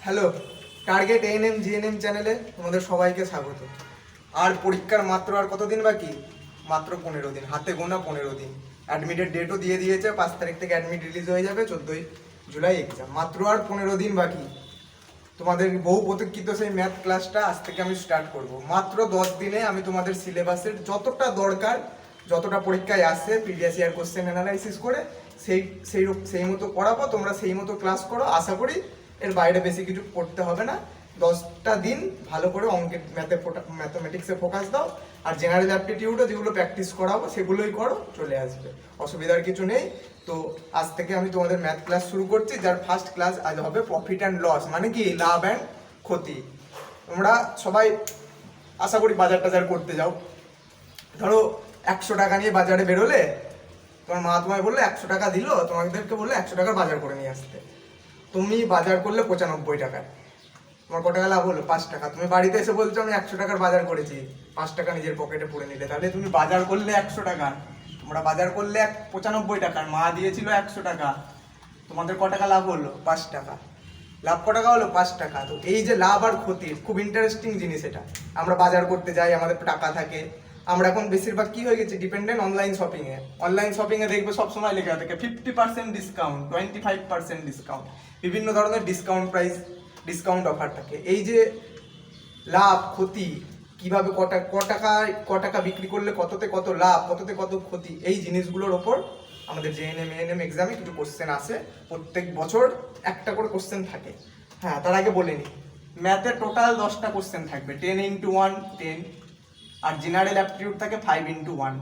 Hello, target ANM GNM চ্যানেলে তোমাদের সবাইকে স্বাগত। আর পরীক্ষার মাত্র আর কতদিন বাকি? মাত্র 15 দিন, হাতে গোনা 15 দিন। অ্যাডমিটের ডেটও দিয়ে দিয়েছে, 5 তারিখ থেকে অ্যাডমিট রিলিজ হয়ে যাবে, 14 জুলাই এক্সাম। মাত্র আর 15 দিন বাকি। তোমাদের বহু প্রতীক্ষিত সেই ম্যাথ ক্লাসটা আজ থেকে আমি স্টার্ট করব। মাত্র 10 দিনে আমি তোমাদের সিলেবাসের যতটা দরকার, যতটা পরীক্ষায় আসছে প্রিভিয়াস ইয়ার কোশ্চেন অ্যানালাইসিস করে সেই মতো পড়াবো। তোমরা সেই মতো ক্লাস করো, আশা করি এর বাইরে বেশি কিছু করতে হবে না। 10টা দিন ভালো করে অঙ্কের ম্যাথমেটিক্সে ফোকাস দাও, আর জেনারেল অ্যাপটিটিউডও যেগুলো প্র্যাকটিস করাবো সেগুলোই করো, চলে আসবে, অসুবিধার কিছু নেই। তো আজ থেকে আমি তোমাদের ম্যাথ ক্লাস শুরু করছি, যার ফার্স্ট ক্লাস আজ হবে প্রফিট অ্যান্ড লস, মানে কি লাভ অ্যান্ড ক্ষতি। তোমরা সবাই আশা করি বাজার টাজার করতে যাও। ধরো 100 টাকা নিয়ে বাজারে বেরোলে, তোমার মা তোমায় বললো 100 টাকা দিল, তোমাদেরকে বললো 100 টাকার বাজার করে নিয়ে আসতে। তুমি বাজার করলে 95 টাকার, তোমার কত টাকা লাভ হলো? 5 টাকা। তুমি বাড়িতে এসে বলছো আমি 100 টাকার বাজার করেছি, 5 টাকা নিজের পকেটে পুরে নিলে। তাহলে তুমি বাজার করলে 100 টাকা, তোমরা বাজার করলে 95 টাকার, মা দিয়েছিল 100 টাকা, তোমাদের ক টাকা লাভ হলো? 5 টাকা। লাভ ক টাকা হলো? 5 টাকা। তো এই যে লাভ আর ক্ষতির খুব ইন্টারেস্টিং জিনিস এটা। আমরা বাজার করতে যাই, আমাদের টাকা থাকে, আমরা এখন বেশিরভাগ কি হয়ে গেছে, ডিপেন্ডেন্ট অনলাইন শপিংয়ে। অনলাইন শপিংয়ে দেখবে সবসময় লেখা থাকে 50% ডিসকাউন্ট, 25% ডিসকাউন্ট, বিভিন্ন ধরনের ডিসকাউন্ট অফার থাকে। এই যে লাভ ক্ষতি, কিভাবে ক টাকা বিক্রি করলে কততে কত লাভ, কততে কত ক্ষতি, এই জিনিসগুলোর ওপর আমাদের জেএনএম এএনএম এক্সামে কিছু কোশ্চেন আসে। প্রত্যেক বছর একটা করে কোশ্চেন থাকে। হ্যাঁ, তার আগে বলে নিই, ম্যাথে টোটাল 10টা কোশ্চেন থাকবে, 10 × 1 10, আর জেনারেল অ্যাপটিটিউড থাকে 5 × 1।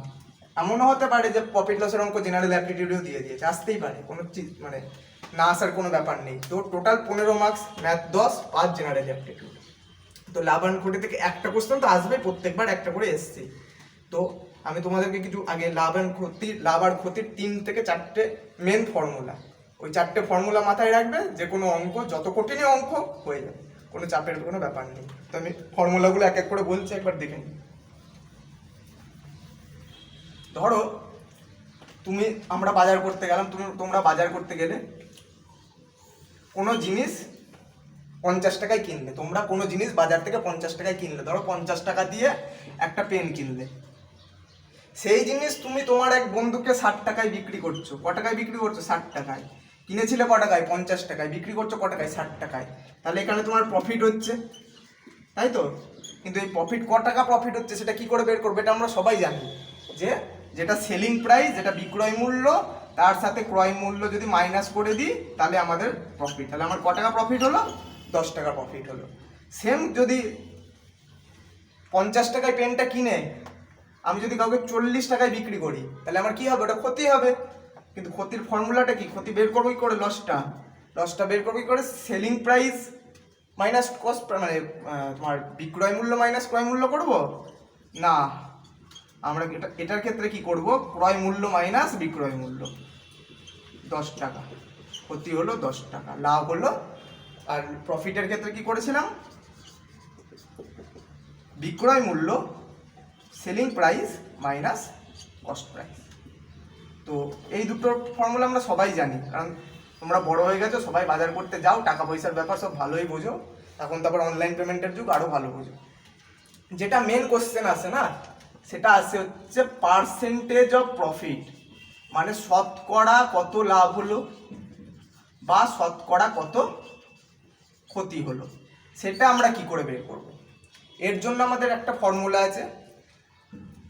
এমনও হতে পারে যে প্রফিট লসের অঙ্ক জেনারেল অ্যাপটিটিউডেও দিয়ে দিয়েছে, আসতেই পারে, কোনো চিজ মানে না আসার কোনো ব্যাপার নেই। তো total 15 marks, math 10, 5 general aptitude. তো লাভ আর ক্ষতি থেকে একটা কোশ্চেন তো আসবে, প্রত্যেকবার একটা করে এসছে। তো আমি তোমাদেরকে কিছু আগে লাভ আর ক্ষতির 3 থেকে 4টে মেন ফর্মুলা, ওই 4টে ফর্মুলা মাথায় রাখবে, যে কোনো অঙ্ক যত কঠিনই অঙ্ক হয়ে যাবে, কোনো চাপের কোনো ব্যাপার নেই। তো আমি ফর্মুলাগুলো এক এক করে বলছি, একবার দেখে নিই। ধরো আমরা বাজার করতে গেলাম, তোমরা বাজার করতে গেলে কোনো জিনিস 50 টাকায় কিনলে, তোমরা কোনো জিনিস বাজার থেকে 50 টাকায় কিনলে, ধরো 50 টাকা দিয়ে একটা পেন কিনলে। সেই জিনিস তুমি তোমার এক বন্ধুকে 60 টাকায় বিক্রি করছো। ক টাকায় বিক্রি করছো? 60 টাকায়। কিনেছিলে ক টাকায়? 50 টাকায়। বিক্রি করছো ক টাকায়? 60 টাকায়। তাহলে এখানে তোমার প্রফিট হচ্ছে, তাই তো? কিন্তু এই প্রফিট, ক টাকা প্রফিট হচ্ছে সেটা কি করে বের করবে? এটা আমরা সবাই জানি, যে যেটা সেলিং প্রাইস, যেটা বিক্রয় মূল্য, তার সাথে ক্রয় মূল্য যদি মাইনাস করে দিই তাহলে আমাদের প্রফিট। তাহলে আমার ক টাকা প্রফিট হলো? 10 টাকা প্রফিট হলো। সেম যদি 50 টাকায় পেনটা কিনে আমি যদি কাউকে 40 টাকায় বিক্রি করি, তাহলে আমার কি হবে? ওটা ক্ষতি হবে। কিন্তু ক্ষতির ফর্মুলাটা কি? ক্ষতি বের করবো কি করে? লসটা বের করবো কি করে? সেলিং প্রাইস মাইনাস কস্ট, মানে তোমার বিক্রয় মূল্য মাইনাস ক্রয় মূল্য করব না, আমরা এটার ক্ষেত্রে কি করব? ক্রয় মূল্য মাইনাস বিক্রয় মূল্য। 10 টাকা ক্ষতি হলো, 10 টাকা লাভ হলো। আর প্রফিটের ক্ষেত্রে কি করেছিলাম? বিক্রয় মূল্য, selling price minus cost price. তো এই দুটো ফর্মুলা আমরা সবাই জানি, কারণ তোমরা বড় হয়ে গেছো, সবাই বাজার করতে যাও, টাকা পয়সার ব্যাপার সব ভালোই বোঝো। এখন তারপর অনলাইন পেমেন্টের যুগ, আরো ভালো বোঝো। যেটা মেন কোশ্চেন আসে না, সেটা আসে হচ্ছে পার্সেন্টেজ অফ প্রফিট, মানে শতকরা কত লাভ হলো বা শতকরা কত ক্ষতি হলো, সেটা আমরা কি করে বের করব? এর জন্য আমাদের একটা ফর্মুলা আছে।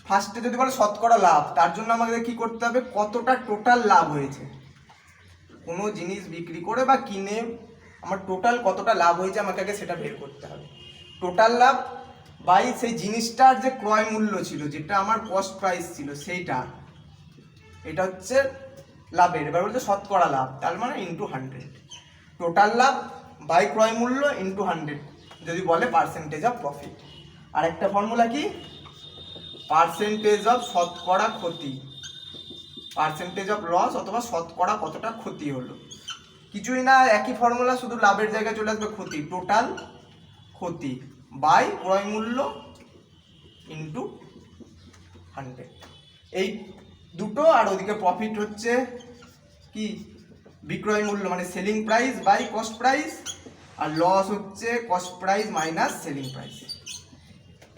ফার্স্টে যদি বলে শতকরা লাভ, তার জন্য আমাদের কি করতে হবে? কতটা টোটাল লাভ হয়েছে, কোনো জিনিস বিক্রি করে বা কিনে আমার টোটাল কতটা লাভ হয়েছে, আমাকে আগে সেটা বের করতে হবে। টোটাল লাভ বাই সেই জিনিসটার যে ক্রয় মূল্য ছিল, যেটা আমার কস্ট প্রাইস ছিল, সেইটা, এটা হচ্ছে লাভের। এবার বলছে শতকরা লাভ, তার মানে ইন্টু 100। টোটাল লাভ বাই ক্রয় মূল্য ইন্টু 100 যদি বলে পার্সেন্টেজ অফ প্রফিট। আর একটা ফর্মুলা কি? পার্সেন্টেজ অফ শতকরা ক্ষতি, পার্সেন্টেজ অফ লস, অথবা শতকরা কতটা ক্ষতি হলো। কিছুই না, একই ফর্মুলা, শুধু লাভের জায়গায় চলে আসবে ক্ষতি। টোটাল ক্ষতি বাই ক্রয় মূল্য ইন্টু 100, এই দুটো। আর ওদিকে প্রফিট হচ্ছে কি? বিক্রয় মূল্য, মানে selling price by cost price আর লস হচ্ছে cost price minus selling price.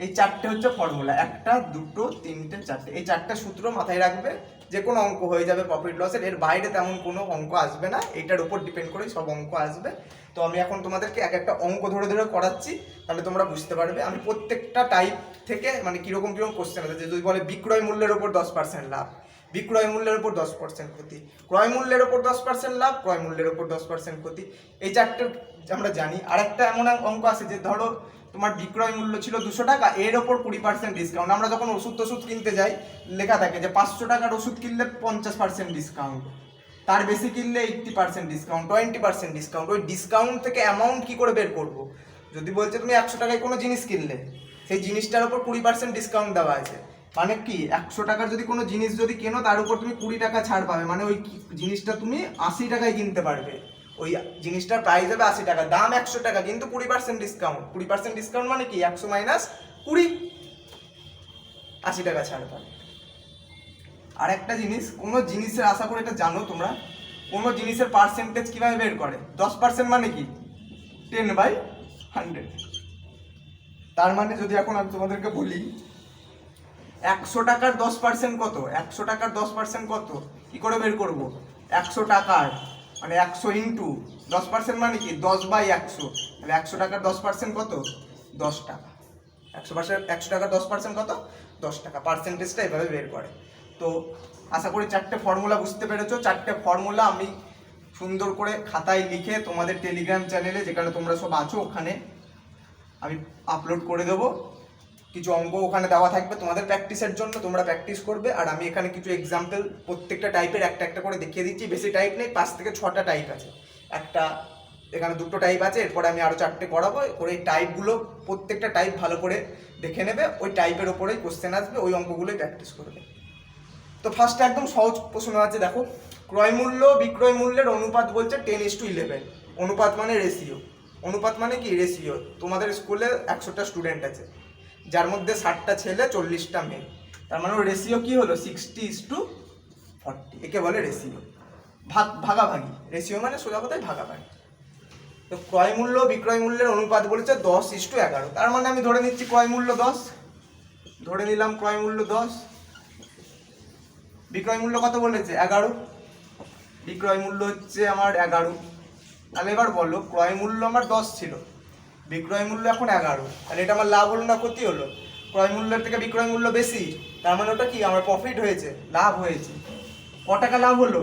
এই চারটে হচ্ছে ফর্মুলা, একটা দুটো তিনটে চারটে, এই চারটে সূত্র মাথায় রাখবে, যে কোনো অঙ্ক হয়ে যাবে প্রফিট লসের, এর বাইরে তেমন কোনো অঙ্ক আসবে না, এটার উপর ডিপেন্ড করে সব অঙ্ক আসবে। তো আমি এখন তোমাদেরকে এক একটা অঙ্ক ধরে ধরে করাচ্ছি, তাহলে তোমরা বুঝতে পারবে আমি প্রত্যেকটা টাইপ থেকে মানে কিরকম কিরকম কোশ্চেন আছে। যদি বলে বিক্রয় মূল্যের উপর 10% লাভ, বিক্রয় মূল্যের উপর 10% ক্ষতি, ক্রয় মূল্যের উপর 10% লাভ, ক্রয় মূল্যের উপর 10% ক্ষতি, এই চারটে আমরা জানি। আরেকটা এমন অঙ্ক আছে যে ধরো তোমার বিক্রয় মূল্য ছিল 200 টাকা, এর ওপর 20% ডিসকাউন্ট। আমরা যখন ওষুধ টষুধ কিনতে যাই লেখা থাকে যে 500 টাকার ওষুধ কিনলে 50% ডিসকাউন্ট, তার বেশি কিনলে 80% ডিসকাউন্ট, 20% ডিসকাউন্ট। ওই ডিসকাউন্ট থেকে অ্যামাউন্ট কি করে বের করবো? যদি বলছে তুমি 100 টাকায় কোনো জিনিস কিনলে, সেই জিনিসটার উপর 20% ডিসকাউন্ট দেওয়া আছে, মানে কি 100 টাকার যদি কোনো জিনিস যদি কেনো তার উপর তুমি 20 টাকা ছাড় পাবে, মানে ওই জিনিসটা তুমি 80 টাকায় কিনতে পারবে। ওই জিনিসটার প্রাইস হবে 80 টাকা, দাম 100 টাকা, কিন্তু 20% ডিসকাউন্ট। 20% ডিসকাউন্ট মানে কি 100 মাইনাস 20, 80 টাকা ছাড় পাবে। আর একটা জিনিস, কোনো জিনিসের, আশা করে এটা জানো তোমরা, কোনো জিনিসের পার্সেন্টেজ কিভাবে বের করে? 10% মানে কি 10/100। তার মানে যদি এখন আমি তোমাদেরকে বলি 100 টাকার 10% কত, 100 টাকার 10% কত, কি করে বের করব? 100 টাকার মানে 100 ইন্টু 10% মানে কি 10/100, তাহলে 100 টাকার 10% কত? 10 টাকা। 100 টাকার 10% কত? 10 টাকা। পার্সেন্টেজটা এভাবে বের করে। তো আশা করি চারটে ফর্মুলা বুঝতে পেরেছো। চারটে ফর্মুলা আমি সুন্দর করে খাতায় লিখে তোমাদের টেলিগ্রাম চ্যানেলে, যেখানে তোমরা সব আছো, ওখানে আমি আপলোড করে দেবো। কিছু অঙ্ক ওখানে দেওয়া থাকবে তোমাদের প্র্যাকটিসের জন্য, তোমরা প্র্যাকটিস করবে। আর আমি এখানে কিছু এক্সাম্পল প্রত্যেকটা টাইপের একটা একটা করে দেখিয়ে দিচ্ছি। বেশি টাইপ নেই, 5 থেকে 6টা টাইপ আছে। একটা এখানে 2টো টাইপ আছে, এরপরে আমি আরও 4টে করাবো। ওই টাইপগুলো প্রত্যেকটা টাইপ ভালো করে দেখে নেবে, ওই টাইপের ওপরেই কোশ্চেন আসবে, ওই অঙ্কগুলোই প্র্যাকটিস করবে। তো ফার্স্টে একদম সহজ প্রশ্ন আছে, দেখো। ক্রয় মূল্য বিক্রয় মূল্যের অনুপাত বলছে 10:11। অনুপাত মানে রেশিও। অনুপাত মানে কি রেশিও। তোমাদের স্কুলে 100টা স্টুডেন্ট আছে, যার মধ্যে 60টা ছেলে 40টা মেয়ে, তার মানে রেশিও কি হলো 60:40। একে বলে রেশিও, ভাগাভাগি। রেশিও মানে সোজা কথায় ভাগাভাগি। তো ক্রয় মূল্য বিক্রয় মূল্যের অনুপাত বলেছে 10:11। তার মানে আমি ধরে নিচ্ছি ক্রয় মূল্য 10, ধরে নিলাম ক্রয় মূল্য 10, বিক্রয় মূল্য কত বলেছে 11, বিক্রয় মূল্য হচ্ছে আমার 11। তাহলে এবার বলো, ক্রয় মূল্য আমার 10 ছিল, বিক্রয় মূল্য এখন 11, তাহলে এটা আমার লাভ হলো না ক্ষতি হলো? ক্রয় মূল্যের থেকে বিক্রয় মূল্য বেশি, তার মানে ওটা কি আমার প্রফিট হয়েছে, লাভ হয়েছে। ক টাকা লাভ হলো,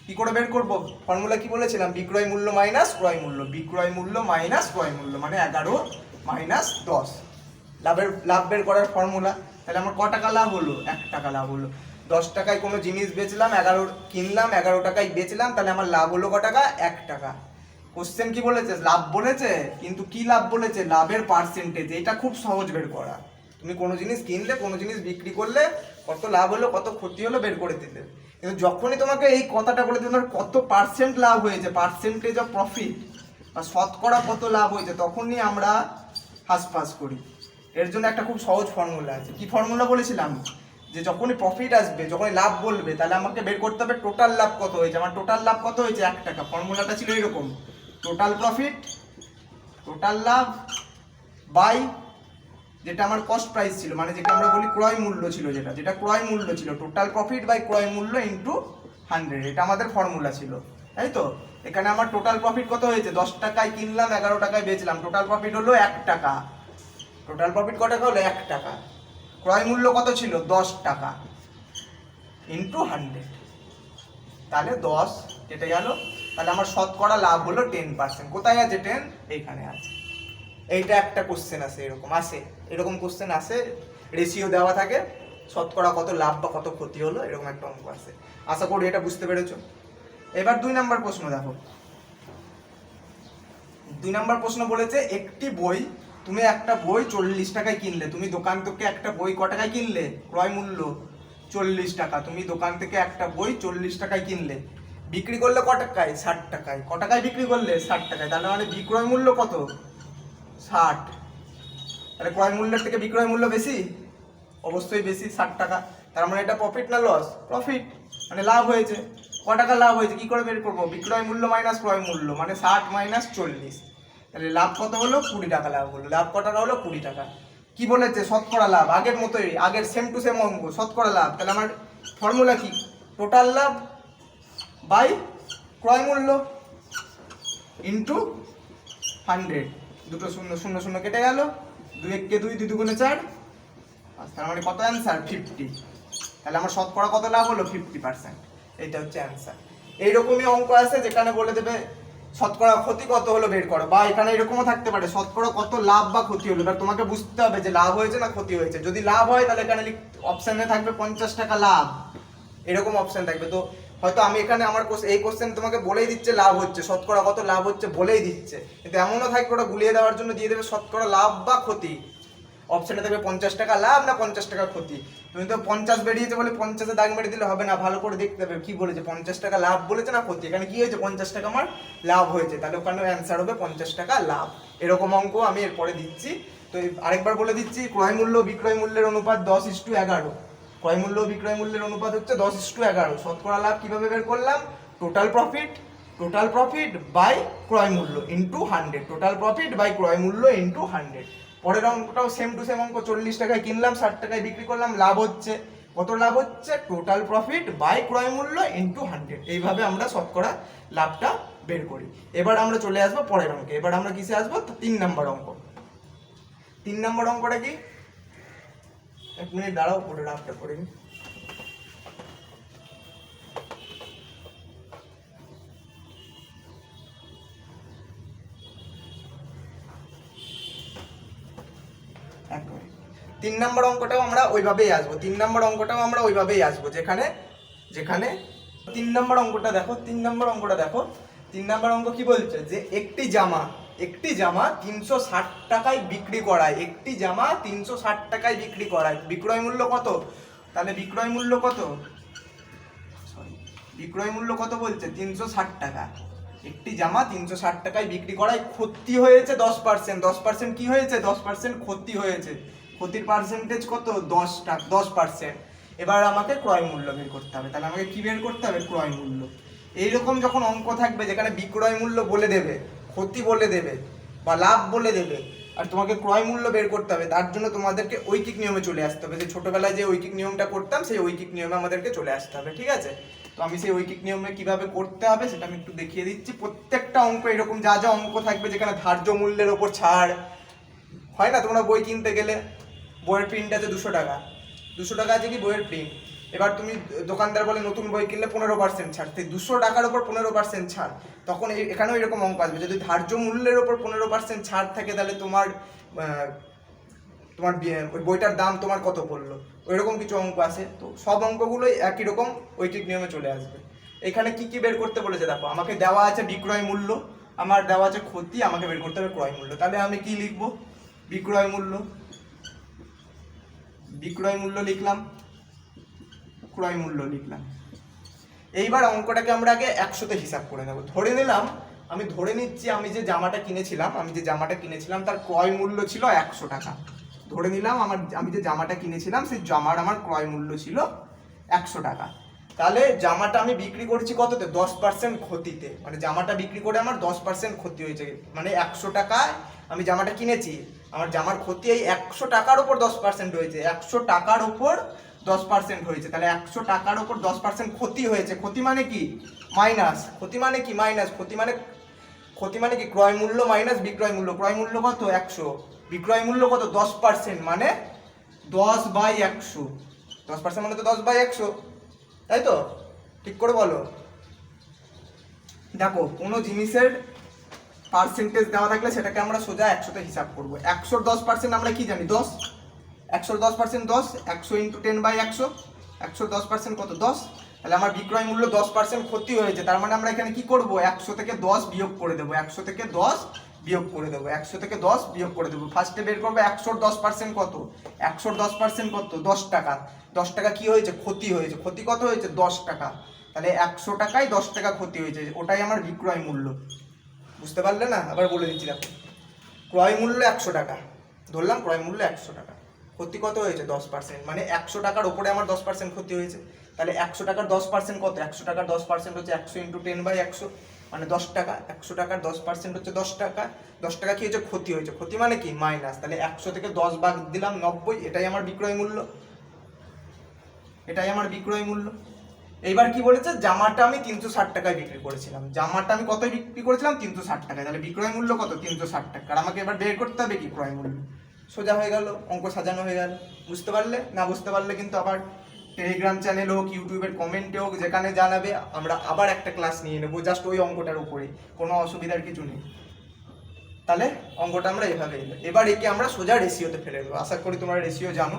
কি করে বের করবো? ফর্মুলা কি বলেছিলাম? বিক্রয় মূল্য মাইনাস ক্রয় মূল্য, বিক্রয় মূল্য মাইনাস ক্রয় মূল্য, মানে 11 মাইনাস 10, লাভ বের করার ফর্মুলা। তাহলে আমার ক টাকা লাভ হলো? 1 টাকা লাভ হলো। 10 টাকায় কোনো জিনিস বেচলাম, 11 কিনলাম, 11 টাকায় বেচলাম, তাহলে আমার লাভ হলো ক টাকা? 1 টাকা। কোশ্চেন কি বলেছে? লাভ বলেছে, কিন্তু কি লাভ বলেছে? লাভের পার্সেন্টেজ। এটা খুব সহজ বের করা। তুমি কোনো জিনিস কিনলে, কোনো জিনিস বিক্রি করলে কত লাভ হলো কত ক্ষতি হলো বের করে দিতে। কিন্তু যখনই তোমাকে এই কথাটা বলে দিতে কত পার্সেন্ট লাভ হয়েছে, পার্সেন্টেজ অফ প্রফিট বা শতকরা কত লাভ হয়েছে, তখনই আমরা হাসপাস করি। এর জন্য একটা খুব সহজ ফর্মুলা আছে। কি ফর্মুলা বলেছিলাম? যে যখনই প্রফিট আসবে, যখনই লাভ বলবে, তাহলে আমাকে বের করতে হবে টোটাল লাভ কত হয়েছে। আমার টোটাল লাভ কত হয়েছে? 1 টাকা। ফর্মুলাটা ছিল এরকম, টোটাল প্রফিট, টোটাল লাভ বাই যেটা আমার কস্ট প্রাইস ছিল, মানে যেটা আমরা বলি ক্রয় মূল্য ছিল, যেটা ক্রয় মূল্য ছিল, টোটাল প্রফিট বাই ক্রয় মূল্য ইন্টু 100, এটা আমাদের ফর্মুলা ছিল, তাই তো? এখানে আমার টোটাল প্রফিট কত হয়েছে? 10 টাকায় কিনলাম, 11 টাকায় বেচলাম, টোটাল প্রফিট হলো 1 টাকা। টোটাল প্রফিট কত টাকা হলো? 1 টাকা। ক্রয় মূল্য কত ছিল? 10 টাকা ইন্টু 100, তাহলে 10 কেটে গেল। তাহলে আমার শতকরা লাভ হলো 10%। কোথায় আছে 10? এইখানে আছে। এইটা একটা কোশ্চেন আছে, এরকম কোশ্চেন আসে, রেশিও দেওয়া থাকে, শতকরা কত লাভ বা কত ক্ষতি হলো, এরকম একটা অঙ্ক আছে। আশা করি এটা বুঝতে পেরেছো। এবার 2 নম্বর প্রশ্ন দেখো। 2 নম্বর প্রশ্ন বলেছে একটি বই, তুমি একটা বই 40 টাকায় কিনলে, তুমি দোকান থেকে একটা বই ক টাকায় কিনলে? ক্রয় মূল্য 40 টাকা, তুমি দোকান থেকে একটা বই 40 টাকায় কিনলে, বিক্রি করলে ক টাকায়? 60 টাকায়। ক টাকায় বিক্রি করলে? 60 টাকায়। তাহলে মানে বিক্রয় মূল্য কত? 60। তাহলে ক্রয় মূল্যের থেকে বিক্রয় মূল্য বেশি? অবশ্যই বেশি, 60 টাকা। তার মানে এটা প্রফিট না লস? প্রফিট, মানে লাভ হয়েছে। ক টাকা লাভ হয়েছে, কি করে বের করবো? বিক্রয় মূল্য মাইনাস ক্রয় মূল্য, মানে 60 মাইনাস 40, তাহলে লাভ কত হলো? 20 টাকা লাভ হলো। লাভ কত টাকা হলো? 20 টাকা। কি বলেছে? শতকরা লাভ, আগের মতোই, আগের সেম টু সেম অঙ্ক, শতকরা লাভ। তাহলে আমার ফর্মুলা কি? টোটাল লাভ বাই ক্রয় মূল্য ইন্টু 100। দুটো শূন্য শূন্য শূন্য কেটে গেল, 2 1 2, 2 2 4, তার মানে কত অ্যান্সার? 50। তাহলে আমার শতকরা কত লাভ হলো? 50%। এইটা হচ্ছে অ্যান্সার। এইরকমই অঙ্ক আছে যেখানে বলে দেবে শতকরা ক্ষতি কত হলো বের করো, বা এখানে এরকমও থাকতে পারে শতকরা কত লাভ বা ক্ষতি হলো। এবার তোমাকে বুঝতে হবে যে লাভ হয়েছে না ক্ষতি হয়েছে। যদি লাভ হয় তাহলে এখানে অপশানে থাকবে 50 টাকা লাভ, এরকম অপশন থাকবে। তো হয়তো আমি এখানে আমার এই কোশ্চেন তোমাকে বলেই দিচ্ছে লাভ হচ্ছে, শতকরা কত লাভ হচ্ছে বলেই দিচ্ছে, কিন্তু এমনও থাকবে ওটা গুলিয়ে দেওয়ার জন্য দিয়ে দেবে শতকরা লাভ বা ক্ষতি। অপশনে থাকবে 50 টাকা লাভ না 50 টাকা ক্ষতি। তুমি তো 50 বেরিয়েছে বলে 50-এ দাগ মেরে দিলে হবে না, ভালো করে দেখতে হবে কি বলেছে, 50 টাকা লাভ বলেছে না ক্ষতি। এখানে কি হয়েছে? 50 টাকা আমার লাভ হয়েছে, তাহলে ওখানে অ্যান্সার হবে 50 টাকা লাভ। এরকম অঙ্ক আমি এরপরে দিচ্ছি। তো আরেকবার বলে দিচ্ছি, ক্রয় মূল্য বিক্রয় মূল্যের অনুপাত 10:11। ক্রয় মূল্য বিক্রয় মূল্যের অনুপাত হচ্ছে 10:11। শতকরা লাভ কিভাবে বের করলাম? টোটাল প্রফিট বাই ক্রয় মূল্য ইন্টু 100। টোটাল প্রফিট বাই ক্রয় মূল্য ইন্টু 100। পরের অঙ্কটাও সেম টু সেম অঙ্ক, 40 টাকায় কিনলাম 60 টাকায় বিক্রি করলাম, লাভ হচ্ছে কত? লাভ হচ্ছে টোটাল প্রফিট বাই ক্রয় মূল্য ইন্টু 100। এইভাবে আমরা শতকরা লাভটা বের করি। এবার আমরা চলে আসবো পরের অঙ্কে। এবার আমরা কিসে আসবো? 3 নম্বর অঙ্ক। 3 নম্বর অঙ্কটা কি? 1 মিনিট দাঁড়াও, পরে রাফটা করে নি। তিন নম্বর অঙ্কটাও আমরা ওইভাবেই আসবো। 3 নম্বর অঙ্কটাও আমরা ওইভাবেই আসবো, যেখানে 3 নম্বর অঙ্কটা দেখো। 3 নম্বর অঙ্কটা দেখো। 3 নম্বর অঙ্ক কি বলছে? যে একটি জামা 360 টাকায় বিক্রি করায়, একটি জামা 360 টাকায় বিক্রি করায়, বিক্রয় মূল্য কত? তাহলে বিক্রয় মূল্য কত? বিক্রয় মূল্য কত বলছে? 360 টাকা। একটি জামা 360 টাকায় বিক্রি করায় ক্ষতি হয়েছে 10%। 10% কি হয়েছে? 10% ক্ষতি হয়েছে। ক্ষতির পার্সেন্টেজ কত? 10%। এবার আমাকে ক্রয় মূল্য বের করতে হবে। তাহলে আমাকে কি বের করতে হবে? ক্রয় মূল্য। এইরকম যখন অঙ্ক থাকবে যেখানে বিক্রয় মূল্য বলে দেবে, ক্ষতি বলে দেবে বা লাভ বলে দেবে, আর তোমাকে ক্রয় মূল্য বের করতে হবে, তার জন্য তোমাদেরকে ঐকিক নিয়মে চলে আসতে হবে। যে ছোটবেলায় যে ঐকিক নিয়মটা করতাম সেই ঐকিক নিয়মে আমাদেরকে চলে আসতে হবে, ঠিক আছে? তো আমি সেই ঐকিক নিয়মে কিভাবে করতে হবে সেটা আমি একটু দেখিয়ে দিচ্ছি। প্রত্যেকটা অঙ্ক এরকম যা যা অঙ্ক থাকবে যেখানে ধার্য মূল্যের ওপর ছাড় হয় না, তোমরা বই কিনতে গেলে বইয়ের প্রিন্ট আছে 200 টাকা, 200 টাকা আছে কি বইয়ের প্রিন্ট। এবার তুমি দোকানদার বলে নতুন বই কিনলে 15% ছাড়, সেই 200 টাকার ওপর 15% ছাড়, তখন এখানেও এরকম অঙ্ক আসবে। যদি ধার্য মূল্যের ওপর 15% ছাড় থাকে তাহলে তোমার ওই বইটার দাম তোমার কত পড়লো, ওইরকম কিছু অঙ্ক আছে। তো সব অঙ্কগুলোই একই রকম ঐকিক নিয়মে চলে আসবে। এখানে কি কি বের করতে বলেছে দেখো, আমাকে দেওয়া আছে বিক্রয় মূল্য, আমার দেওয়া আছে ক্ষতি, আমাকে বের করতে হবে ক্রয় মূল্য। তাহলে আমি কি লিখবো? বিক্রয় মূল্য লিখলাম, ক্রয় মূল্য লিখলাম। এইবার অঙ্কটাকে আমরা আগে 100-তে হিসাব করে নেব। ধরে নিচ্ছি আমি যে জামাটা কিনেছিলাম তার ক্রয় মূল্য ছিল 100 টাকা। ধরে নিলাম আমি যে জামাটা কিনেছিলাম সেই জামার আমার ক্রয় মূল্য ছিল 100 টাকা। তাহলে জামাটা আমি বিক্রি করছি কততে? 10% ক্ষতিতে। মানে জামাটা বিক্রি করে আমার 10% ক্ষতি হয়েছে। মানে 100 টাকায় আমি জামাটা কিনেছি, আমার জামার ক্ষতি এই 100 টাকার উপর 10% হয়েছে। 100 টাকার উপর 10% হয়েছে। তাহলে 100 টাকার উপর 10% ক্ষতি হয়েছে। ক্ষতি মানে কি? মাইনাস। ক্ষতি মানে কি? মাইনাস। ক্ষতি মানে কি? ক্রয় মূল্য মাইনাস বিক্রয় মূল্য। ক্রয় মূল্য কত? 100। বিক্রয় মূল্য কত? 10%, মানে 10/100। 10% মানে তো 10/100, তাই তো? ঠিক করে বলো। দেখো, কোনো জিনিসের পার্সেন্টেজ দেওয়া থাকলে সেটাকে আমরা সোজা 100-তে হিসাব করবো। 100-র 10% আমরা কি জানি? 10। 100-র 10% 10, 100 × 10/100। 100-র 10% কত? 10। তাহলে আমার বিক্রয় মূল্য 10% ক্ষতি হয়েছে, তার মানে আমরা এখানে কি করব? 100 থেকে 10 বিয়োগ করে দেবো। 100 থেকে 10 বিয়োগ করে দেবো। 100 থেকে 10 বিয়োগ করে দেবো। ফার্স্টে বের করবো 100-র 10% কত? 100-র 10% কত? 10 টাকা। 10 টাকা কি হয়েছে? ক্ষতি হয়েছে। ক্ষতি কত হয়েছে? 10 টাকা। তাহলে 100 টাকায় 10 টাকা ক্ষতি হয়েছে, ওটাই আমার বিক্রয় মূল্য। বুঝতে পারলে না? আবার বলে দিচ্ছি দেখো, ক্রয় মূল্য 100 টাকা ধরলাম, ক্রয় মূল্য 100 টাকা, ক্ষতি কত হয়েছে? 10%, মানে 100 টাকার উপরে আমার 10% ক্ষতি হয়েছে। তাহলে 100 টাকার 10% কত? 100 টাকার 10% হচ্ছে 100 × 10/100। মানে 10 টাকা। 100 টাকার 10% হচ্ছে 10 টাকা। 10 টাকা কি হয়েছে? ক্ষতি হয়েছে। ক্ষতি মানে কি? মাইনাস। তাহলে 100 থেকে 10 বাদ দিলাম 90, এটাই আমার বিক্রয় মূল্য, এটাই আমার বিক্রয় মূল্য। এইবার কি বলেছে? জামাটা আমি 360 টাকায় বিক্রি করেছিলাম। জামাটা আমি কত বিক্রি করেছিলাম? 360 টাকায়। তাহলে বিক্রয় মূল্য কত? 360 টাকা। আর আমাকে এবার বের করতে হবে কি ক্রয় মূল্য। সোজা হয়ে গেল, অঙ্ক সাজানো হয়ে গেল। বুঝতে পারলে? না বুঝতে পারলে কিন্তু আবার টেলিগ্রাম চ্যানেল হোক, ইউটিউবের কমেন্টে হোক, যেখানে জানাবে, আমরা আবার একটা ক্লাস নিয়ে নেবো জাস্ট ওই অঙ্কটার উপরে। কোনো অসুবিধার কিছু নেই। তাহলে অঙ্কটা আমরা এভাবে এলো। এবার একে আমরা সোজা রেশিওতে ফেলে দেবো। আশা করি তোমরা রেশিও জানো।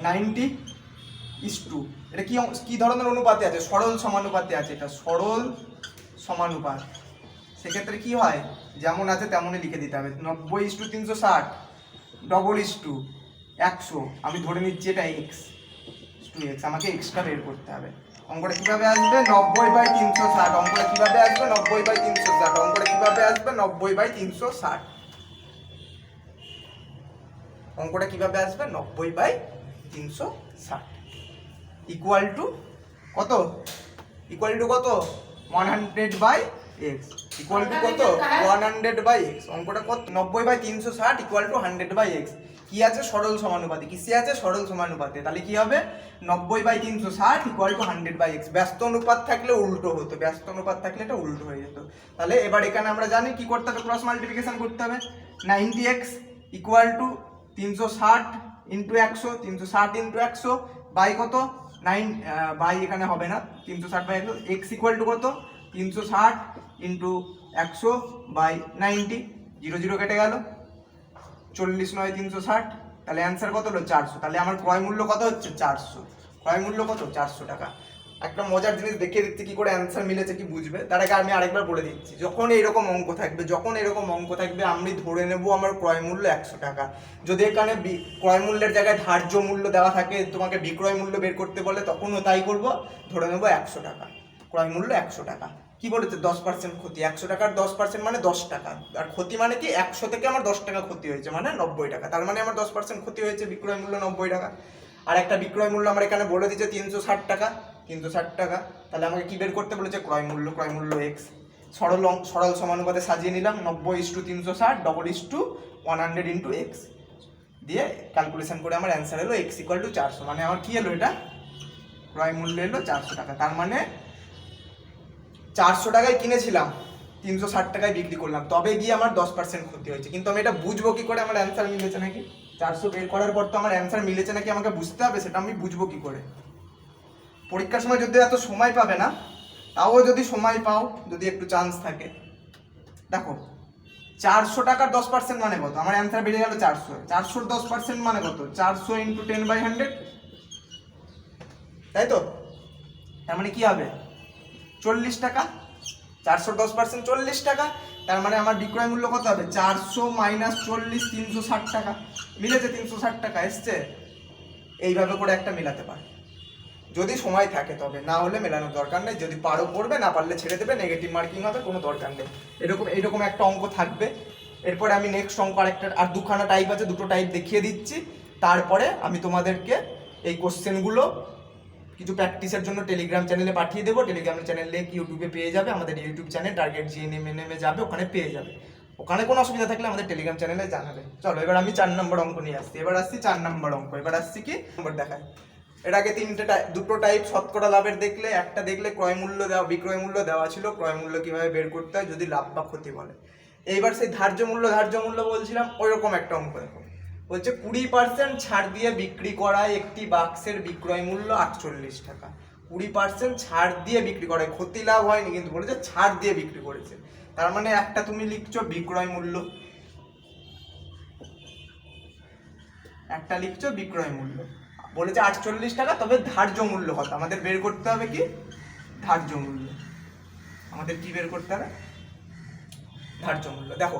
90:2। এটা কি ধরনের অনুপাতে আছে? সরল সমানুপাতে আছে। এটা সরল সমানুপাত। সেক্ষেত্রে কি হয়? যেমন আছে তেমনই লিখে দিতে হবে। 90:360 100। আমি ধরে নিচ্ছি এটা x, আমাকে এক্সটা বের করতে হবে। অঙ্কটা কিভাবে আসবে? 90/360। অঙ্কটা কিভাবে আসবে? 90/360। অঙ্কটা কিভাবে আসবে? 90/360। অঙ্কটা কিভাবে আসবে? 90/360 ইকুয়াল টু কত? ইকুয়াল টু কত? 100/x। ইকুয়াল টু কত? 100/x। অঙ্কটা কত? 90/360 ইকুয়াল টু 100/x। কি আছে? সরল সমানুপাতে। কিসে আছে? সরল সমানুপাতে। তাহলে কি হবে? 90/360 ইকুয়াল টু 100/x। ব্যস্ত অনুপাত থাকলে উল্টো হতো, ব্যস্ত অনুপাত থাকলে এটা উল্টো হয়ে যেত। তাহলে এবার এখানে আমরা জানি কি করতে হবে? ক্রস মাল্টিপ্লিকেশন করতে হবে। 90x equal to 360 into 100, 360 into 100 by কত? 9 বাই এখানে হবে না, 360/100। x ইকুয়াল টু কত? 360 ইন্টু 100 বাই 90। 0 0 কেটে গেল। 40 9 360। তাহলে অ্যান্সার কত হলো? 400। তাহলে আমার ক্রয় মূল্য কত হচ্ছে? 400। ক্রয় মূল্য কত? 400 টাকা। একটা মজার জিনিস দেখিয়ে দিচ্ছি কি করে অ্যান্সার মিলেছে কি বুঝবে। তার আগে আমি আরেকবার বলে দিচ্ছি, যখন এরকম অঙ্ক থাকবে, আমি ধরে নেব আমার ক্রয় মূল্য 100 টাকা। যদি এখানে ক্রয় মূল্যের জায়গায় ধার্য মূল্য দেওয়া থাকে, তোমাকে বিক্রয় মূল্য বের করতে বলে, তখনও তাই করব, ধরে নেব 100 টাকা। ক্রয় মূল্য 100 টাকা। কি বলেছে? 10% ক্ষতি। 100 টাকার 10% মানে 10 টাকা। আর ক্ষতি মানে কি? 100 থেকে আমার 10 টাকা ক্ষতি হয়েছে, মানে 90 টাকা। তার মানে আমার 10% ক্ষতি হয়েছে, বিক্রয় মূল্য 90 টাকা। আর একটা বিক্রয় মূল্য আমার এখানে বলে দিচ্ছে 360 টাকা। 360 টাকা। তাহলে আমাকে কি বের করতে বলেছে? ক্রয় মূল্য। ক্রয় মূল্য x। সরল সমানুপাতে সাজিয়ে নিলাম। 90:360 100 × x দিয়ে ক্যালকুলেশন করে আমার অ্যান্সার এলো x ইকুয়াল টু 400। মানে আমার কি এলো? এটা ক্রয় মূল্য এলো 400 টাকা। তার মানে 400 টাকায় কিনেছিলাম, 360 টাকায় বিক্রি করলাম, তবে গিয়ে আমার 10% ক্ষতি হয়েছে। কিন্তু আমি এটা বুঝবো কি করে আমার অ্যান্সার মিলেছে নাকি? 400 বের করার পর তো আমার অ্যান্সার মিলেছে নাকি আমাকে বুঝতে হবে, সেটা আমি বুঝবো কি করে? পরীক্ষার সময় যদি এত সময় পাবে না, তাও যদি সময় পাও, যদি একটু চান্স থাকে, দেখো 400 টাকার 10% মানে কত? আমার অ্যান্সার বেরিয়ে গেল 400। 400-র 10% মানে কত? 400 × 10/100, তাই তো? তার মানে কি হবে? 40 টাকা। 400-র 10% 40 টাকা। তার মানে আমার বিক্রয় মূল্য কত হবে? 400 - 40 360 টাকা। মিলেছে? 360 টাকা এসছে। এইভাবে করে একটা মেলাতে পারে, যদি সময় থাকে তবে। না হলে মেলানোর দরকার নেই। যদি পারো করবে, না পারলে ছেড়ে দেবে, নেগেটিভ মার্কিং হবে, কোনো দরকার নেই। এরকম একটা অঙ্ক থাকবে। এরপরে আমি নেক্সট অঙ্ক আর দুখানা টাইপ আছে, দুটো টাইপ দেখিয়ে দিচ্ছি। তারপরে আমি তোমাদেরকে এই কোশ্চেনগুলো কিছু প্র্যাকটিসের জন্য টেলিগ্রাম চ্যানেলে পাঠিয়ে দেবো। টেলিগ্রাম চ্যানেল লিংক ইউটিউবে পেয়ে যাবে, আমাদের ইউটিউব চ্যানেল টার্গেট GNM যাবে, ওখানে পেয়ে যাবে। ওখানে কোনো অসুবিধা থাকলে আমাদের টেলিগ্রাম চ্যানেলে জানাবে। চলো এবার আমি 4 নম্বর অঙ্ক নিয়ে আসছি। এবার আসছি 4 নম্বর অঙ্ক। এবার আসছি কি নম্বর দেখায়। এর আগে দুটো টাইপ শতকরা লাভের দেখলে, একটা দেখলে ক্রয় মূল্য দেওয়া, বিক্রয় মূল্য দেওয়া ছিল, ক্রয় মূল্য কিভাবে বের করতে হয় যদি লাভ বা ক্ষতি বলে। এইবার সেই ধার্য মূল্য বলছিলাম, ওইরকম একটা অঙ্ক দেখো। বলছে 20% ছাড় দিয়ে বিক্রি করায় একটি বাক্সের বিক্রয় মূল্য 48 টাকা। 20% ছাড় দিয়ে বিক্রি করায়, ক্ষতি লাভ হয়নি, কিন্তু বলেছে ছাড় দিয়ে বিক্রি করেছে। তার মানে একটা তুমি লিখছো বিক্রয় মূল্য, একটা লিখছো বিক্রয় মূল্য। বলেছে 48 টাকা, তবে ধার্য মূল্য কত? আমাদের বের করতে হবে কি? ধার্য মূল্য। আমাদের কি বের করতে হবে? ধার্য মূল্য। দেখো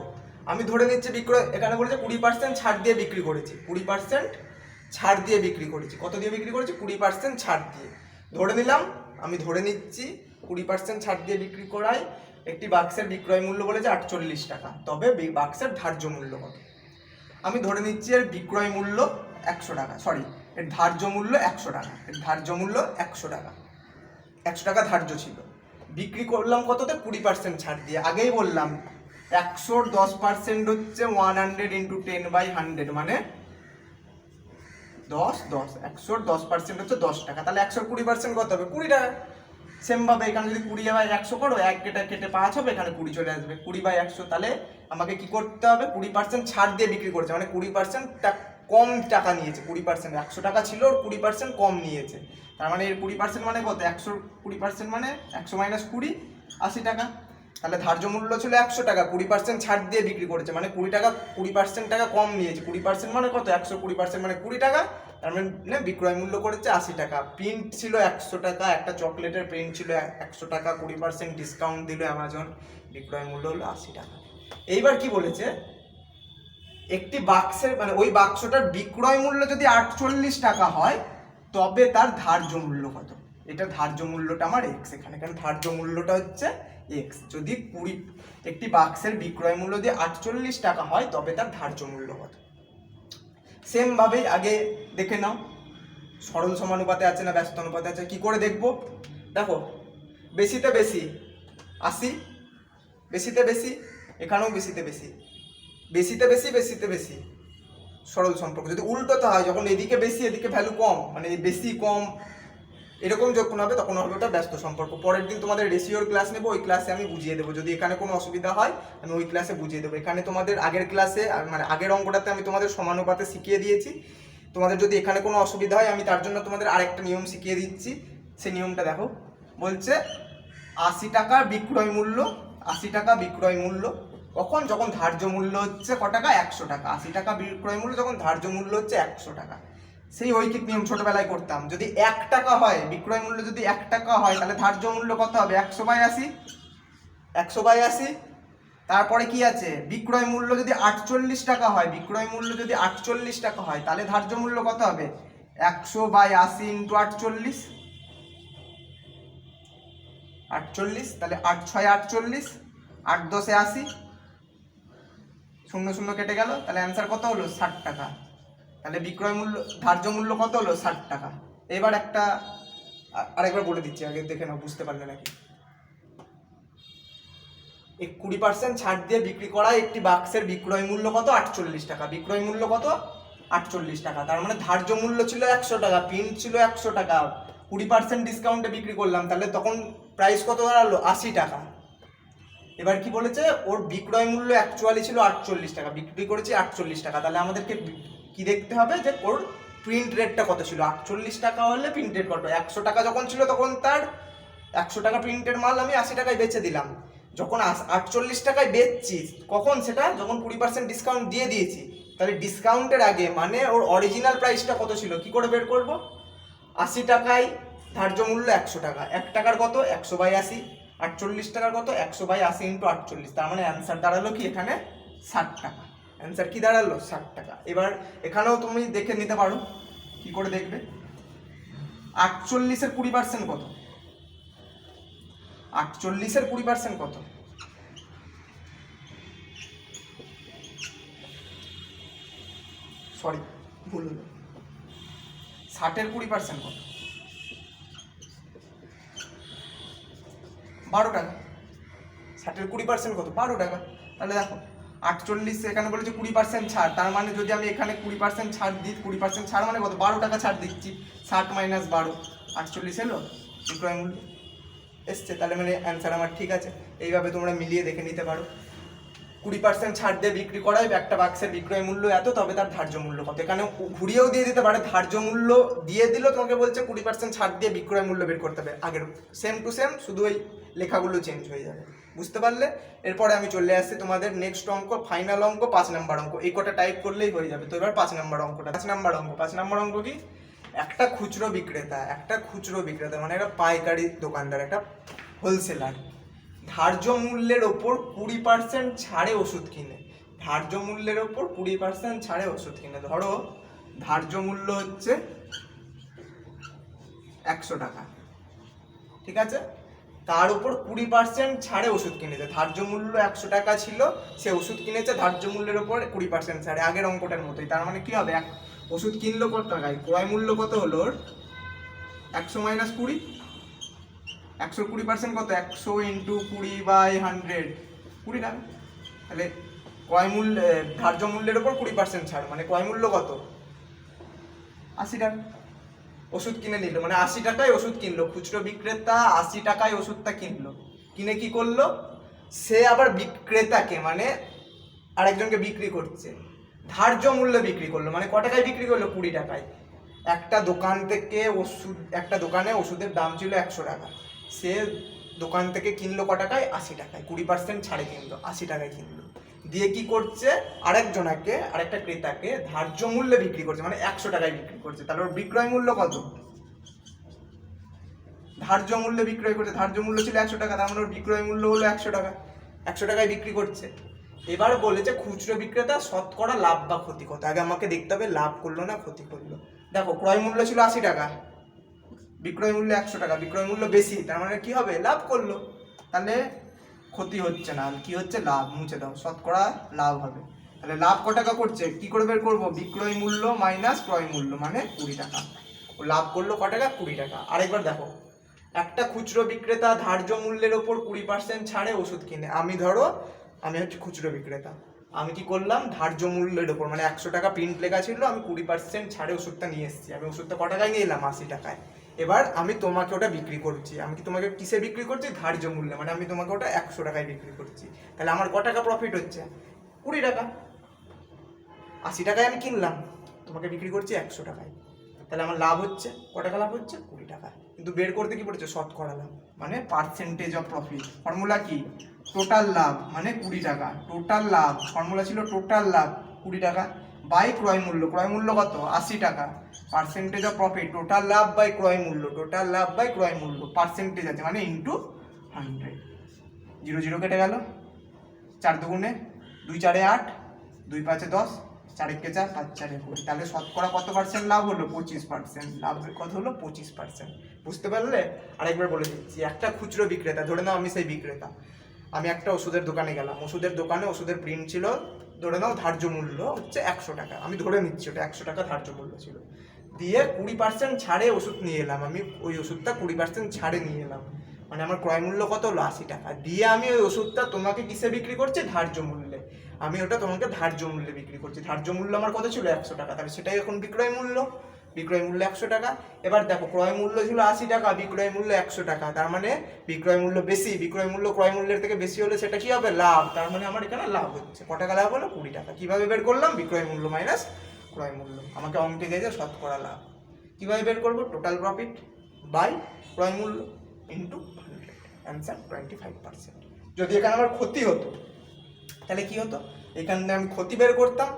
আমি ধরে নিচ্ছি বিক্রয়, এখানে বলেছে 20% ছাড় দিয়ে বিক্রি করেছি। 20% ছাড় দিয়ে বিক্রি করেছি। কত দিয়ে বিক্রি করেছি? 20% ছাড় দিয়ে। ধরে নিলাম, আমি ধরে নিচ্ছি 20% ছাড় দিয়ে বিক্রি করায় একটি বাক্সের বিক্রয় মূল্য বলেছে 48 টাকা, তবে বাক্সের ধার্য মূল্য কত? আমি ধরে নিচ্ছি এর বিক্রয় মূল্য 100 টাকা, সরি এর ধার্য মূল্য 100 টাকা। এর ধার্য মূল্য 100 টাকা। 100 টাকা ধার্য ছিল। বিক্রি করলাম কততে 20% ছাড় দিয়ে। আগেই বললাম 100 10% হচ্ছে 100 ইন্টু 10/100 মানে 10 10, 100 10% হচ্ছে 10 টাকা, তাহলে 100 20% কত হবে 20 টাকা। সেম ভাবে এখানে যদি 20/100 করো, 1 কেটে কেটে 5 হবে, এখানে 20 চলে আসবে, 20/100। তাহলে আমাকে কি করতে হবে, 20% ছাড় দিয়ে বিক্রি করছে মানে 20% কম টাকা নিয়েছে, 20% 100 টাকা ছিল ওর 20% কম নিয়েছে, তার মানে এর 20% মানে কত, 100 20% মানে 100 মাইনাস 20 80 টাকা। তাহলে ধার্য মূল্য ছিল 100 টাকা, 20% ছাড় দিয়ে বিক্রি করেছে মানে 20 টাকা, 20% টাকা কম নিয়েছে, 20% মানে কত, 100 20% মানে 20 টাকা, তার মানে বিক্রয় মূল্য করেছে 80 টাকা। প্রিন্ট ছিল 100 টাকা, একটা চকলেটের প্রিন্ট ছিল 100 টাকা, 20% ডিসকাউন্ট দিল অ্যামাজন, বিক্রয় মূল্য হলো 80 টাকা। এইবার কি বলেছে, একটি বাক্সের মানে ওই বাক্সটার বিক্রয় মূল্য যদি 48 টাকা হয় তবে তার ধার্য মূল্য কত। এটা ধার্য মূল্যটা আমার এক্স, এখানে কারণ ধার্য মূল্যটা হচ্ছে এক্স। যদি একটি বাক্সের বিক্রয় মূল্য দিয়ে 48 টাকা হয় তবে তার ধার্য মূল্য কত। সেম ভাবেই আগে দেখে নাও, সরল সমানুপাতে আছে না ব্যস্ত অনুপাতে আছে, কি করে দেখবো, দেখো বেশিতে বেশি 80, বেশিতে বেশি, এখানেও বেশিতে বেশি, বেশিতে বেশি, বেশিতে বেশি, সরল সম্পর্ক। যদি উল্টোতে হয়, যখন এদিকে বেশি এদিকে ভ্যালু কম, মানে বেশি কম এরকম যখন হবে তখন হবে ওটা ব্যস্ত সম্পর্ক। পরের দিন তোমাদের রেশিওর ক্লাস নেবো, ওই ক্লাসে আমি বুঝিয়ে দেবো, যদি এখানে কোনো অসুবিধা হয় আমি ওই ক্লাসে বুঝিয়ে দেবো। এখানে তোমাদের আগের ক্লাসে মানে আগের অঙ্কটাতে আমি তোমাদের সমানুপাতে শিখিয়ে দিয়েছি, তোমাদের যদি এখানে কোনো অসুবিধা হয় আমি তার জন্য তোমাদের আরেকটা নিয়ম শিখিয়ে দিচ্ছি। সেই নিয়মটা দেখো, বলছে 80 টাকার বিক্রয় মূল্য, 80 টাকা বিক্রয় মূল্য কখন, যখন ধার্য মূল্য হচ্ছে ক টাকা, 100 টাকা। 80 টাকা বিক্রয় মূল্য যখন ধার্য মূল্য হচ্ছে 100 টাকা। সেই ঐকিক নিয়ম ছোটবেলায় করতাম, যদি 1 টাকা হয় বিক্রয় মূল্য, যদি 1 টাকা হয় তাহলে ধার্য মূল্য কত হবে, 100/80, 100/80। তারপরে কি আছে, বিক্রয় মূল্য যদি 48 টাকা হয়, বিক্রয় মূল্য যদি 48 টাকা হয় তাহলে ধার্য মূল্য কত হবে, 100/80 ইন্টু 48, 48, তাহলে 8 6 48, 8 10 80, 0 0 কেটে গেল, তাহলে অ্যান্সার কত হলো 60 টাকা। তাহলে বিক্রয় মূল্য ধার্য মূল্য কত হলো 60 টাকা। এবার একটা আরেকবার বলে দিচ্ছি, আগে দেখে নাও বুঝতে পারলে নাকি। 20% ছাড় দিয়ে বিক্রি করা একটি বাক্সের বিক্রয় মূল্য কত, 48 টাকা, বিক্রয় মূল্য কত 48 টাকা, তার মানে ধার্য মূল্য ছিল 100 টাকা, প্রিন্ট ছিল 100 টাকা, 20% ডিসকাউন্টে বিক্রি করলাম, তাহলে তখন প্রাইস কত দাঁড়ালো 80 টাকা। এবার কি বলেছে, ওর বিক্রয় মূল্য অ্যাকচুয়ালি ছিল 48 টাকা, বিক্রি করেছে 48 টাকা, তাহলে আমাদেরকে কি দেখতে হবে যে ওর প্রিন্ট রেটটা কত ছিল, 48 টাকা হলে প্রিন্ট রেট কত, 100 টাকা যখন ছিল তখন তার 100 টাকা প্রিন্টের মাল আমি 80 টাকায় বেচে দিলাম, যখন 48 টাকায় বেচছি কখন, সেটা যখন 20% ডিসকাউন্ট দিয়ে দিয়েছি, তাহলে ডিসকাউন্টের আগে মানে ওর অরিজিনাল প্রাইসটা কত ছিল, কি করে বের করব, 80 টাকায় ধার্য মূল্য 100 টাকা, 1 টাকার কত 100/80, 48 টাকার কত 100/80 ইন্টু 48, তার মানে অ্যান্সার দাঁড়ালো কি এখানে 60 টাকা। অ্যান্সার কি দাঁড়ালো 60 টাকা। এবার এখানেও তুমি দেখে নিতে পারো, কি করে দেখবে, 48 এর 20% কত, 48 এর 20% কত, সরি ভুল হলো, 60 এর 20% কত, 12 টাকা, 60 এর 20% কত 12 টাকা। তাহলে দেখো 48 এখানে বলেছে 20% ছাড়, তার মানে যদি আমি এখানে 20% ছাড় দিই, 20% ছাড় মানে কত 12 টাকা ছাড় দিচ্ছি, 60 মাইনাস 12 48 এলো বিক্রয় মূল্য এসছে, তাহলে মানে অ্যান্সার আমার ঠিক আছে। এইভাবে তোমরা মিলিয়ে দেখে নিতে পারো, 20% ছাড় দিয়ে বিক্রি করায় একটা বাক্সের বিক্রয় মূল্য এত, তবে তার ধার্য মূল্য কত। এখানে ঘুরিয়েও দিয়ে দিতে পারে, ধার্য মূল্য দিয়ে দিল, তোমাকে বলছে 20% ছাড় দিয়ে বিক্রয় মূল্য বের করতে হবে, আগের সেম টু সেম, শুধু ওই লেখাগুলো চেঞ্জ হয়ে যাবে, বুঝতে পারলে। এরপরে আমি চলে আসছি তোমাদের নেক্সট অঙ্ক, ফাইনাল অঙ্ক, 5 নাম্বার অঙ্ক। এই কটা টাইপ করলেই হয়ে যাবে। তো এবার 5 নাম্বার অঙ্কটা, 5 নাম্বার অঙ্ক কি, একটা খুচরো বিক্রেতা মানে একটা পাইকারি দোকানদার, একটা হোলসেলার, ধার্য মূল্যের ওপর 20% ছাড়ে ওষুধ কিনে, ধার্য মূল্যের ওপর 20% ছাড়ে ওষুধ কিনে, ধরো ধার্য মূল্য হচ্ছে 100 টাকা, ঠিক আছে, তার উপর 20% ছাড়ে ওষুধ কিনেছে, ধার্য মূল্য 100 টাকা ছিল, সে ওষুধ কিনেছে ধার্য মূল্যের ওপর 20% ছাড়ে, আগের অঙ্কটার মতোই। তার মানে কি হবে, ওষুধ কিনলো কত টাকায়, ক্রয় মূল্য কত হলো 100 মাইনাস 20, 120% কত, 100 ইন্টু 20/100, 20 টাকা। তাহলে ক্রয় মূল্য ধার্য মূল্যের ওপর 20% ছাড়, মানে ক্রয় মূল্য কত, 80 টাকা। ওষুধ কিনে নিল, মানে 80 টাকায় ওষুধ কিনলো, খুচরো বিক্রেতা 80 টাকায় ওষুধটা কিনলো, কিনে কি করলো, সে আবার বিক্রেতাকে মানে আরেকজনকে বিক্রি করছে, ধার্য মূল্যে বিক্রি করলো, মানে ক টাকায় বিক্রি করলো, 20 টাকায়। একটা দোকান থেকে একটা দোকানে ওষুধের দাম ছিল 100 টাকা, সে দোকান থেকে কিনলো ক টাকায়, 80 টাকায়, 20% ছাড়ে কিনলো, 80 টাকায় কিনলো, দিয়ে কি করছে, আরেকটা ক্রেতাকে ধার্য মূল্যে বিক্রি করছে, মানে 100 টাকায় বিক্রি করছে। তাহলে ওর বিক্রয় মূল্য কত, ধার্য মূল্যে বিক্রয় করছে, ধার্য মূল্য ছিল 100 টাকা, তার মানে ওর বিক্রয় মূল্য হলো 100 টাকা, 100 টাকায় বিক্রি করছে। এবার বলেছে খুচরো বিক্রেতা শতকরা লাভ বা ক্ষতি কত। আগে আমাকে দেখতে হবে লাভ করলো না ক্ষতি করলো। দেখো ক্রয় মূল্য ছিল 80 টাকা, বিক্রয় মূল্য 100 টাকা, বিক্রয় মূল্য বেশি, তার মানে কি হবে, লাভ করলো। তাহলে ক্ষতি হচ্ছে না, কি হচ্ছে, লাভ, মুছে দাও, শতকরা লাভ হবে। তাহলে লাভ ক টাকা করছে, কি করে বের করবো, বিক্রয় মূল্য মাইনাস ক্রয় মূল্য, মানে 20 টাকা। ও লাভ করলো ক টাকা, 20 টাকা। আরেকবার দেখো, একটা খুচরো বিক্রেতা ধার্য মূল্যের ওপর 20% ছাড়ে ওষুধ কিনে। আমি হচ্ছে খুচরো বিক্রেতা, আমি কি করলাম, ধার্য মূল্যের ওপর মানে 100 টাকা প্রিন্ট লেখা ছিল, আমি 20% ছাড়ে ওষুধটা নিয়ে এসেছি। আমি ওষুধটা ক টাকায় নিয়ে এলাম, 80 টাকায়। এবার আমি তোমাকে ওটা বিক্রি করছি, আমি কি তোমাকে কিসে বিক্রি করছি, ধার্য মূল্যে, মানে আমি তোমাকে ওটা 100 টাকায় বিক্রি করছি। তাহলে আমার ক টাকা প্রফিট হচ্ছে, 20 টাকা। 80 টাকায় আমি কিনলাম, তোমাকে বিক্রি করছি 100 টাকায়, তাহলে আমার লাভ হচ্ছে ক টাকা, লাভ হচ্ছে 20 টাকা। কিন্তু বের করতে কি পড়েছে, শতকরা লাভ, মানে পার্সেন্টেজ অফ প্রফিট। ফর্মুলা কি, টোটাল লাভ মানে 20 টাকা, টোটাল লাভ, ফর্মুলা ছিল টোটাল লাভ 20 টাকা বাই ক্রয় মূল্য, ক্রয় মূল্য কত, 80 টাকা, পার্সেন্টেজ অফ প্রফিট, টোটাল লাভ বাই ক্রয় মূল্য, টোটাল লাভ বাই ক্রয় মূল্য, পার্সেন্টেজ আছে মানে ইন্টু 100। 0 0 কেটে গেল, 4 দুগুণে 2 4 8, 2 5 10, 4 1 4, 5 4 20। তাহলে শতকরা কত পার্সেন্ট লাভ হলো, 25%। লাভ কত হলো, 25%। বুঝতে পারলে? আরেকবার বলে দিচ্ছি, একটা খুচরো বিক্রেতা, ধরে নাও আমি সেই বিক্রেতা, আমি একটা ওষুধের দোকানে গেলাম, ওষুধের দোকানে ওষুধের প্রিন্ট ছিল, ধরে নাও ধার্য মূল্য হচ্ছে 100 টাকা, আমি ধরে নিচ্ছি ওটা 100 টাকা ধার্য মূল্য ছিল, দিয়ে 20% ছাড়ে ওষুধ নিয়ে এলাম, আমি ওই ওষুধটা 20% ছাড়ে নিয়ে এলাম, মানে আমার ক্রয় মূল্য কত হলো, 80 টাকা, দিয়ে আমি ওই ওষুধটা তোমাকে কিসে বিক্রি করছি, ধার্য মূল্যে, আমি ওটা তোমাকে ধার্য মূল্যে বিক্রি করছি। ধার্য মূল্য আমার কত ছিল, 100 টাকা, তাহলে সেটাই এখন বিক্রয় মূল্য, বিক্রয় মূল্য 100 টাকা। এবার দেখো ক্রয় মূল্য ছিল 80 টাকা, বিক্রয় মূল্য 100 টাকা, তার মানে বিক্রয় মূল্য বেশি, বিক্রয় মূল্য ক্রয় মূল্যের থেকে বেশি হলে সেটা কি হবে, লাভ, তার মানে আমার এখানে লাভ হচ্ছে। ক টাকা লাভ হলো, 20 টাকা। কিভাবে বের করলাম, বিক্রয় মূল্য মাইনাস ক্রয় মূল্য। আমাকে অঙ্কে দিয়েছে শতকরা লাভ, কিভাবে বের করবো, টোটাল প্রফিট বাই ক্রয় মূল্য ইন্টু 100, অ্যান্সার 25%। যদি এখানে আমার ক্ষতি হতো তাহলে কি হতো, এখানে আমি ক্ষতি বের করতাম,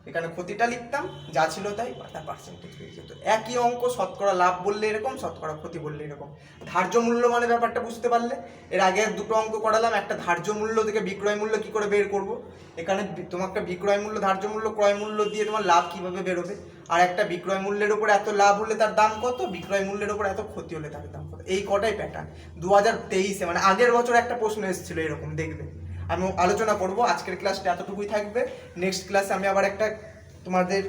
এখানে ক্ষতিটা লিখতাম, যা ছিল তাই, তার পার্সেন্টেজ হয়ে যেত। একই অঙ্ক, শতকরা লাভ বললে এরকম, শতকরা ক্ষতি বললে এরকম। ধার্য মূল্য মানে ব্যাপারটা বুঝতে পারলে? এর আগে দুটো অঙ্ক করালাম, একটা ধার্য মূল্য থেকে বিক্রয় মূল্য কি করে বের করব, এখানে তোমাকে বিক্রয় মূল্য, ধার্য মূল্য, ক্রয় মূল্য দিয়ে তোমার লাভ কিভাবে বেরোবে, আর একটা বিক্রয় মূল্যের উপর এত লাভ হলে তার দাম কত, বিক্রয় মূল্যের উপর এত ক্ষতি হলে তার দাম কত। এই কটাই প্যাটার্ন 2023-এ, মানে আগের বছর একটা প্রশ্ন এসেছিল এরকম, দেখবে। আমি আলোচনা করব, আজকের ক্লাসটা এতটুকুই থাকবে। নেক্সট ক্লাসে আমি আবার একটা তোমাদের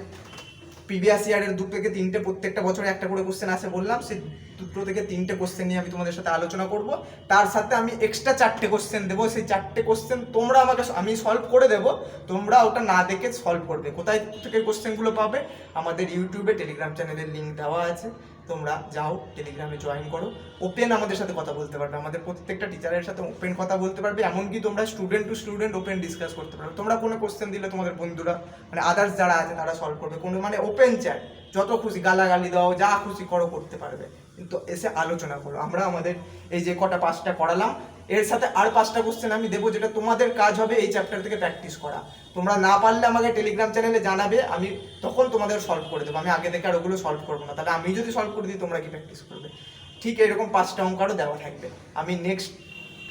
প্রিভিয়াস ইয়ারের 2 থেকে 3টে, প্রত্যেকটা বছরে একটা করে কোশ্চেন আসে বললাম, সেই 2 থেকে 3টে কোশ্চেন নিয়ে আমি তোমাদের সাথে আলোচনা করব। তার সাথে আমি এক্সট্রা 4টে কোশ্চেন দেবো, সেই 4টে কোশ্চেন তোমরা আমি সলভ করে দেবো, তোমরা ওটা না দেখে সলভ করবে। কোথায় থেকে কোশ্চেনগুলো পাবে, আমাদের ইউটিউবে টেলিগ্রাম চ্যানেলের লিঙ্ক দেওয়া আছে, তোমরা যাও টেলিগ্রামে জয়েন করো, ওপেন আমাদের সাথে কথা বলতে পারবে, আমাদের প্রত্যেকটা টিচারের সাথে ওপেন কথা বলতে পারবে, এমনকি তোমরা student to student open discuss করতে পারবে। তোমরা কোনো কোশ্চেন দিলে তোমাদের বন্ধুরা, মানে আদার্স যারা আছে তারা সলভ করবে, কোনো মানে ওপেন চ্যাট, যত খুশি গালাগালি দাও, যা খুশি করো, করতে পারবে, কিন্তু এসে আলোচনা করো। আমরা আমাদের এই যে কটা 5টা করালাম, এর সাথে আর 5টা কোশ্চেন আমি দেবো, যেটা তোমাদের কাজ হবে এই চ্যাপ্টার থেকে প্র্যাকটিস করা। তোমরা না পারলে আমাকে টেলিগ্রাম চ্যানেলে জানাবে, আমি তখন তোমাদের সলভ করে দেবো, আমি আগে থেকে আর ওগুলো সলভ করবো না। তাহলে আমি যদি সলভ করে দিই তোমরা কি প্র্যাকটিস করবে? ঠিক এরকম 5টা অঙ্ক আরও দেওয়া থাকবে। আমি নেক্সট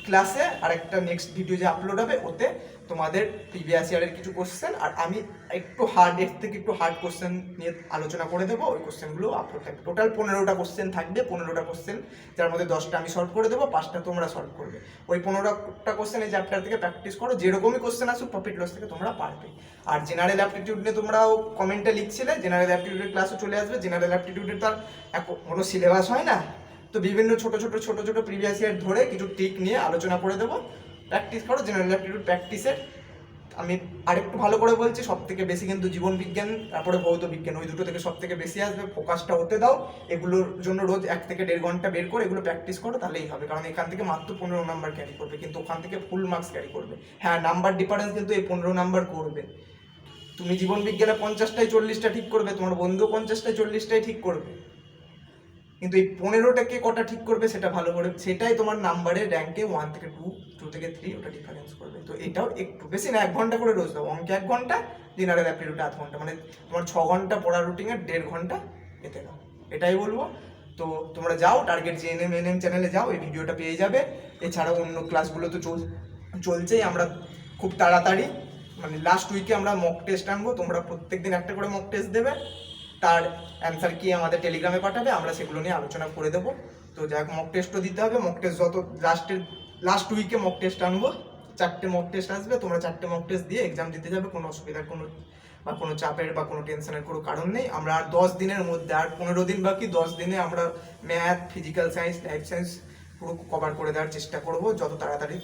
ক্লাসে আর একটা নেক্সট ভিডিও যে আপলোড হবে, ওতে তোমাদের প্রিভিয়াস ইয়ারের কিছু কোশ্চেন, আর আমি একটু হার্ড, এর থেকে একটু হার্ড কোশ্চেন নিয়ে আলোচনা করে দেবো, ওই কোশ্চেনগুলো আপলোড থাকবে। টোটাল 15টা কোশ্চেন থাকবে, 15টা কোশ্চেন, যার মধ্যে 10টা আমি সলভ করে দেবো, 5টা তোমরা সলভ করবে। ওই 15টা কোশ্চেন এই চ্যাপ্টার থেকে প্র্যাকটিস করো, যেরকমই কোশ্চেন আসুক প্রফিট লস থেকে তোমরা পারবে। আর জেনারেল অ্যাপটিটিউড নিয়ে তোমরাও কমেন্টে লিখছিলে, জেনারেল অ্যাপটিটিউডের ক্লাসও চলে আসবে। জেনারেল অ্যাপটিটিউডের তার কোনো সিলেবাস হয় না, তো বিভিন্ন ছোট ছোট প্রিভিয়াস ইয়ার ধরে কিছু ট্রিক নিয়ে আলোচনা করে দেবো। প্র্যাকটিস করো, জেনারেল অ্যাপটিটিউড প্র্যাকটিসের। আমি আরেকটু ভালো করে বলছি, সব থেকে বেশি কিন্তু জীবন বিজ্ঞান তারপরে ভৌত বিজ্ঞান, ওই দুটো থেকে সব থেকে বেশি আসবে। ফোকাসটা হতে দাও, এগুলোর জন্য রোজ 1 থেকে 1.5 ঘন্টা বের করে এগুলো প্র্যাকটিস করো, তাহলেই হবে। কারণ এখান থেকে মাত্র 15 নাম্বার ক্যারি করবে, কিন্তু ওখান থেকে ফুল মার্কস ক্যারি করবে। হ্যাঁ, নাম্বার ডিফারেন্স কিন্তু এই 15 নাম্বার করবে। তুমি জীবন বিজ্ঞানে 50টায় 40টা ঠিক করবে, তোমার বন্ধু 50টায় 40টাই ঠিক করবে, কিন্তু এই 15টাকে কটা ঠিক করবে সেটা ভালো করে, সেটাই তোমার নাম্বারের র্যাঙ্কে 1 থেকে 2, 2 থেকে 3 ওটা ডিফারেন্স করবে। তো এটাও একটু বেশি না, 1 ঘন্টা করে রোজ দাও। অঙ্কে 1 ঘন্টা, জেনারেল অ্যাপটিটিউডে আধ ঘন্টা, মানে তোমার 6 ঘন্টা পড়ার রুটিনে 1.5 ঘন্টা এতে দাও, এটাই বলবো। তো তোমরা যাও, টার্গেট জিএনএম এনএম চ্যানেলে যাও, এই ভিডিওটা পেয়ে যাবে। এছাড়াও অন্য ক্লাসগুলো তো চলছেই। আমরা খুব তাড়াতাড়ি মানে লাস্ট উইকে আমরা মক টেস্ট আনবো, তোমরা প্রত্যেকদিন একটা করে মক টেস্ট দেবে, তার অ্যান্সার কি আমাদের টেলিগ্রামে পাঠাবে, আমরা সেগুলো নিয়ে আলোচনা করে দেবো। তো যাই হোক, মক টেস্টও দিতে হবে। মক টেস্ট যত লাস্ট উইকে মক টেস্ট আনবো, 4টে মক টেস্ট আসবে, তোমরা 4টে মক টেস্ট দিয়ে এক্সাম দিতে যাবে। কোনো অসুবিধার কোনো চাপের বা কোনো টেনশনের কোনো কারণ নেই। আমরা আর 10 দিনের মধ্যে, আর 15 দিন বাকি, 10 দিনে আমরা math, physical science, life science পুরো কভার করে দেওয়ার চেষ্টা করব যত তাড়াতাড়ি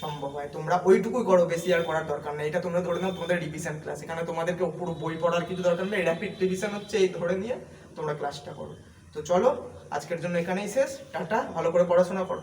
সম্ভব হয়। তোমরা ওইটুকুই করো, বেশি আর করার দরকার নেই। এটা তোমরা ধরে নাও তোমাদের রিভিশন ক্লাস, এখানে তোমাদেরকে পুরো বই পড়ার কিছু দরকার নেই, র্যাপিড রিভিশন হচ্ছে, এই ধরে নিয়ে তোমরা ক্লাসটা করো। তো চলো, আজকের জন্য এখানেই শেষ, টাটা, ভালো করে পড়াশোনা করো।